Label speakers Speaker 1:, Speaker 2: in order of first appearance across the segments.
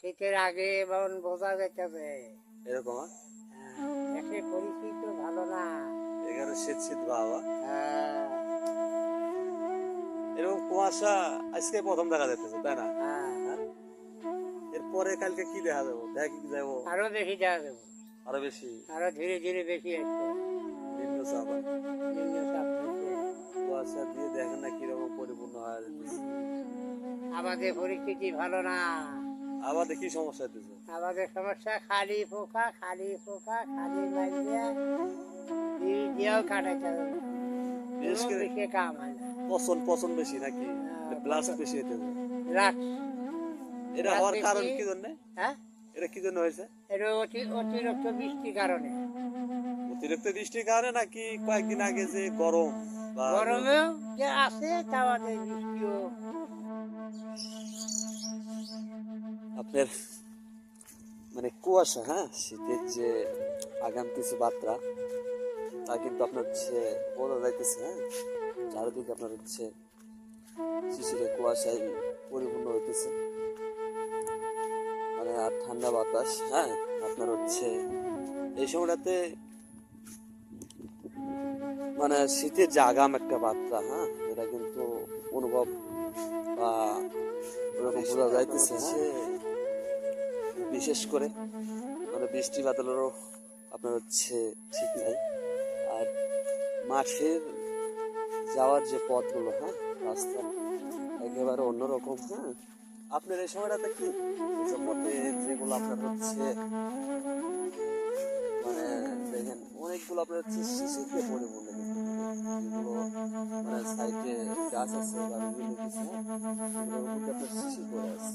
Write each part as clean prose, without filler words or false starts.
Speaker 1: শীতের আগে বরং বোঝা যাইতেছে।
Speaker 2: এরকম
Speaker 1: দেশের পরিস্থিতি তো ভালো না।
Speaker 2: এখানে শীত শীত ভাব
Speaker 1: হ্যাঁ,
Speaker 2: এরকম কুয়াশা আজকে প্রথম দেখা যাচ্ছে, তাই না?
Speaker 1: হ্যাঁ,
Speaker 2: এরপরে কালকে কি দেখা যাবো, দেখা কি যাবো?
Speaker 1: আরো বেশি যাওয়া যাবে,
Speaker 2: আরো বেশি
Speaker 1: আরো ধীরে ধীরে বেশি আসবে।
Speaker 2: নিম্নচাপ
Speaker 1: নিম্নচাপ হচ্ছে।
Speaker 2: কুয়াশা দিয়ে দেখেন না কিরকম পরিপূর্ণ হয়ে যেতেছে।
Speaker 1: আমাদের পরিস্থিতি ভালো না।
Speaker 2: আবার কি সমস্যা হইতেছে?
Speaker 1: আমাদের সমস্যা খালি পোকা, খালি পোকা, খালি মাইয়া দিয়েও কাটাইতে হবে না।
Speaker 2: বিশেষ
Speaker 1: কোনো
Speaker 2: করে
Speaker 1: বেশি কাম হয় না।
Speaker 2: পচন পচন বেশি নাকি, ব্লাস্ট বেশি হইতেছে?
Speaker 1: রাত
Speaker 2: এটা
Speaker 1: রাত
Speaker 2: হওয়ার কারণ
Speaker 1: বেশি।
Speaker 2: কি জন্য?
Speaker 1: হ্যাঁ,
Speaker 2: এটা কি জন্য হয়েছে?
Speaker 1: এটা অতিরিক্ত বৃষ্টির কারণে।
Speaker 2: অতিরিক্ত বৃষ্টির কারণে নাকি কয়েকদিন আগে যে গরম বা
Speaker 1: গরমেও যে আছে তাওয়াতে বৃষ্টিও।
Speaker 2: আপনার মানে কুয়াশা, হ্যাঁ, শীতের যে আগাম কিছু বার্তা তা কিন্তু আপনার হচ্ছে বোঝা যাইতেছে। হ্যাঁ, চারিদিকে আপনার হচ্ছে শিশিরে কুয়াশায় পরিপূর্ণ হইতেছে, মানে আর ঠান্ডা বাতাস। হ্যাঁ, আপনার হচ্ছে এই সময়টাতে মানে শীতের যে আগাম একটা বার্তা, হ্যাঁ, এটা কিন্তু অনুভব বা ওরকম বোঝা যাইতেছে। হ্যাঁ, বিশেষ করে মানে বৃষ্টি বাদলেরও আপনার হচ্ছে ঠিক নাই। আর মাঠের যাওয়ার যে পথগুলো, হ্যাঁ, রাস্তা একেবারে অন্যরকম। হ্যাঁ, আপনার এই সময়টাতে কি এসব পথে যেগুলো আপনার হচ্ছে মানে দেখেন অনেকগুলো আপনার হচ্ছে শিশিরকে পরিপূর্ণ, যেগুলো মানে সাইডে গাছ আছে বা বিভিন্ন কিছু, হ্যাঁ, এগুলোর মধ্যে আপনার শিশির পড়ে আছে।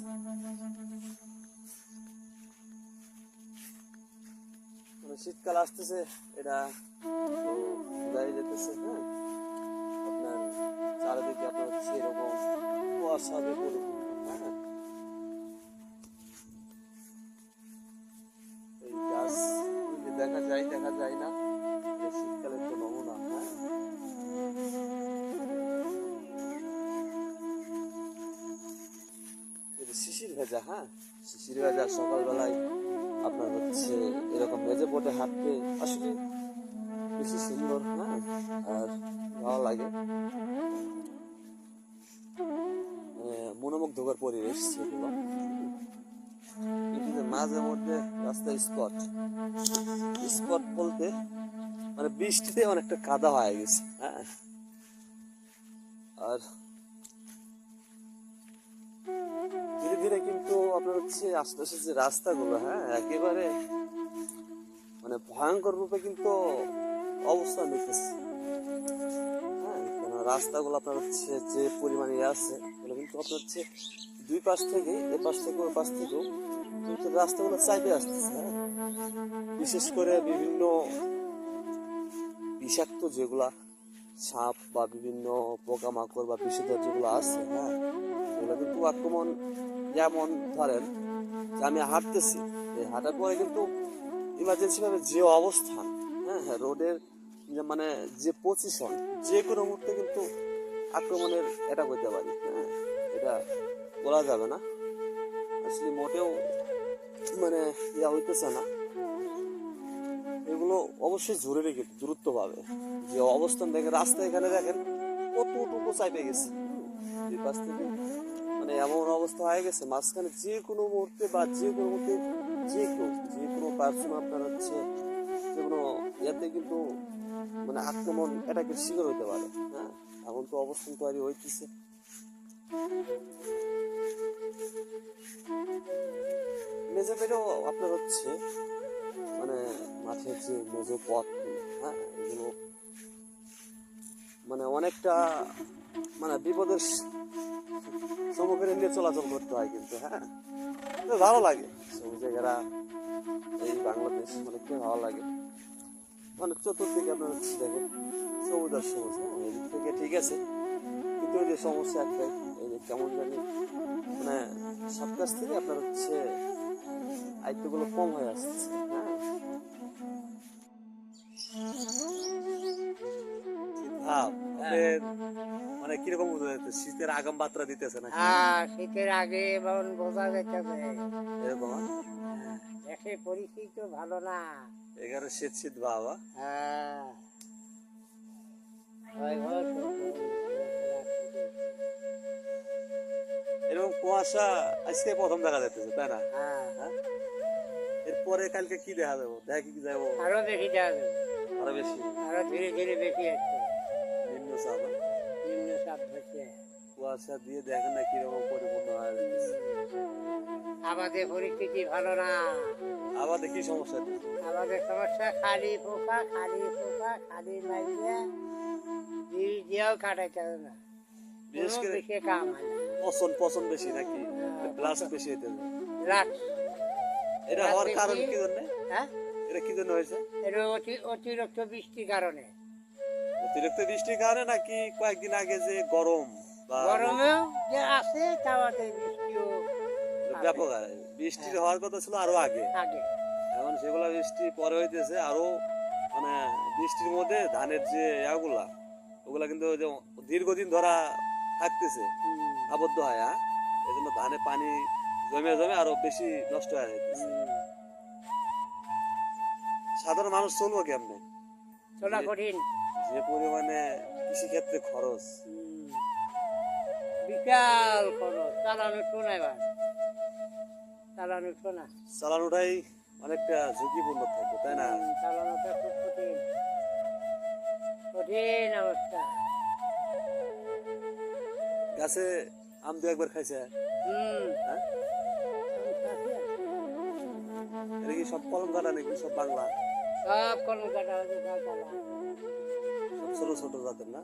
Speaker 2: মানে শীতকাল আসতেছে, এটা তো বোঝাই যেতেছে। হ্যাঁ, আপনার চারিদিকে আপনার হচ্ছে এরকম কুয়াশা দিয়ে পরিপূর্ণ। হ্যাঁ, এই গাছ দেখা যায় দেখা যায় না, এই শীতকালের তো নমুনা। হ্যাঁ, এই যে শিশির ভেজা, হ্যাঁ, শিশির ভেজা সকালবেলায় আপনার হচ্ছে এরকম মেঝে পথে হাঁটতে আসলে বেশি সুন্দর। হ্যাঁ, আর ভালো লাগে, মনোমুগ্ধকর পরিবেশ সেগুলো। কিন্তু মাঝে মধ্যে রাস্তায় স্পট স্পট বলতে মানে বৃষ্টিতে অনেকটা কাদা হয়ে গেছে। হ্যাঁ, আর ধীরে ধীরে কিন্তু আপনার হচ্ছে আশপাশে যে রাস্তাগুলো, হ্যাঁ, একেবারে মানে ভয়ঙ্কর রূপে কিন্তু অবস্থান নিতেছে। হ্যাঁ, কেন রাস্তাগুলো আপনার হচ্ছে যে পরিমাণে আছে এগুলো কিন্তু আপনার হচ্ছে দুই পাশ থেকে এ পাশ থেকে ওই পাশ থেকেও কিন্তু রাস্তাগুলো চাইতে আসতেছে। হ্যাঁ, বিশেষ করে বিভিন্ন বিষাক্ত যেগুলা সাপ বা বিভিন্ন পোকামাকড় বা বিষধর যেগুলো আছে, হ্যাঁ, এগুলো কিন্তু আক্রমণ। যেমন ধরেন যে আমি হাঁটতেছি, এই হাঁটার পরে কিন্তু ইমার্জেন্সি ভাবে যে অবস্থান, হ্যাঁ হ্যাঁ, রোডের মানে যে পজিশন যে কোনো মুহূর্তে কিন্তু আক্রমণের এটা করতে পারি। হ্যাঁ, এটা বলা যাবে না, আসলে মোটেও মানে ইয়া হইতেছে না। এগুলো অবশ্যই জরুরি, কিন্তু দূরত্ব পাবে যে অবস্থান দেখে রাস্তা এখানে দেখেন কতটুকু চাইপে গেছে। দুই পাশ থেকে মানে এমন অবস্থা হয়ে গেছে মাঝখানে যে কোনো মুহূর্তে বা যে কোনো মুহূর্তে যে কেউ যে কোনো পার্সন আপনার হচ্ছে যে কোনো ইয়াতে কিন্তু মানে আক্রমণ এটাকে শিকার হইতে পারে। হ্যাঁ, এমন তো অবস্থান তৈরি হইতেছে। মেজে পেটেও আপনার হচ্ছে মানে মাঠের যে মেজো পথ, হ্যাঁ, এগুলো মানে অনেকটা মানে বিপদের সম্মুখীন নিয়ে চলাচল করতে হয় কিন্তু। হ্যাঁ, ভালো লাগে সবুজ জায়গারা, এই বাংলাদেশ অনেকটাই ভালো লাগে। মানে চতুর্দিকে আপনার হচ্ছে দেখেন সবুজ আর সবুজ। হ্যাঁ, এদিক থেকে ঠিক আছে, কিন্তু ওই যে সমস্যা একটাই, এই যে কেমন জানি মানে সব কাছ থেকে আপনার হচ্ছে আয়ত্তগুলো কম হয়ে আসছে। হ্যাঁ, ভাব মানে কিরকম কিরকম বোঝা যাচ্ছে? শীতের আগাম বার্তা দিতেছে নাকি
Speaker 1: শীতের আগে এবং বোঝা যেতেছে।
Speaker 2: এরকম?
Speaker 1: দেশের পরিস্থিতি তো ভালো না।
Speaker 2: এখানে শীত শীত বাবা।
Speaker 1: হ্যাঁ, ভয়াবহ শীত।
Speaker 2: এরকম কুয়াশা আজকে প্রথম দেখা যাচ্ছে, তাই না?
Speaker 1: হ্যাঁ,
Speaker 2: হ্যাঁ? এরপরে কালকে কি দেখা যাবো? দেখা কি যাবো?
Speaker 1: আরো বেশি দেওয়া যাবে,
Speaker 2: আরো বেশি
Speaker 1: আরো ধীরে ধীরে বেশি আসছে।
Speaker 2: নিম্নচাপ, হ্যাঁ?
Speaker 1: নিম্নচাপ হচ্ছে।
Speaker 2: কুয়াশা দিয়ে দেখেন না কিরকম পরিপূর্ণ হয়ে যাচ্ছে।
Speaker 1: আমাদের পরিস্থিতি ভালো না।
Speaker 2: আবার দেখি সমস্যা হচ্ছে।
Speaker 1: আমাদের সমস্যা খালি পোকা, খালি পোকা, খালি মাইজে বীজ দিয়েও কাটাইতে হবে না।
Speaker 2: বিশেষ
Speaker 1: কোনো
Speaker 2: করে
Speaker 1: বেশি কাম হয় না।
Speaker 2: পচন পচন বেশি নাকি ব্লাস্ট বেশি হইতে হবে?
Speaker 1: লাক্স
Speaker 2: এটা হওয়ার কারণ কি জন্য?
Speaker 1: হ্যাঁ,
Speaker 2: এটা কি জন্য হয়েছে?
Speaker 1: এটা অতিরিক্ত বৃষ্টির কারণে।
Speaker 2: অতিরিক্ত বৃষ্টির কারণে নাকি কয়েকদিন আগে যে গরম বা
Speaker 1: গরমেও যে আছে তাও আছে, বৃষ্টিও আছে।
Speaker 2: ব্যাপক হারে বৃষ্টির হওয়ার কথা ছিল আরো আগে।
Speaker 1: আগে
Speaker 2: এখন সেগুলা বৃষ্টি পরে হইতেছে আরো, মানে বৃষ্টির মধ্যে ধানের যে ইয়াগুলা ওগুলা কিন্তু ওই যে দীর্ঘদিন ধরা থাকতেছে, আবদ্ধ হয়, হ্যাঁ, এই জন্য ধানে পানি জমে জমে আরো বেশি নষ্ট হয়ে যাইতেছে। সাধারণ মানুষ চলবো কেমনে?
Speaker 1: চলা কঠিন।
Speaker 2: যে পরিমাণে কৃষি ক্ষেত্রে খরচ,
Speaker 1: বিশাল খরচ, চালানো শোনা, এবার চালানো শোনা,
Speaker 2: চালানোটাই অনেকটা ঝুঁকিপূর্ণ থাকবে, তাই না?
Speaker 1: চালানোটা খুব কঠিন, কঠিন অবস্থা।
Speaker 2: গাছে আম দু একবার খাইছে, হ্যাঁ? এটা কি সব কলম কাটা নাকি সব বাংলা?
Speaker 1: সব কলম কাটা হয়েছে,
Speaker 2: সব ছোট ছোট জাতের না?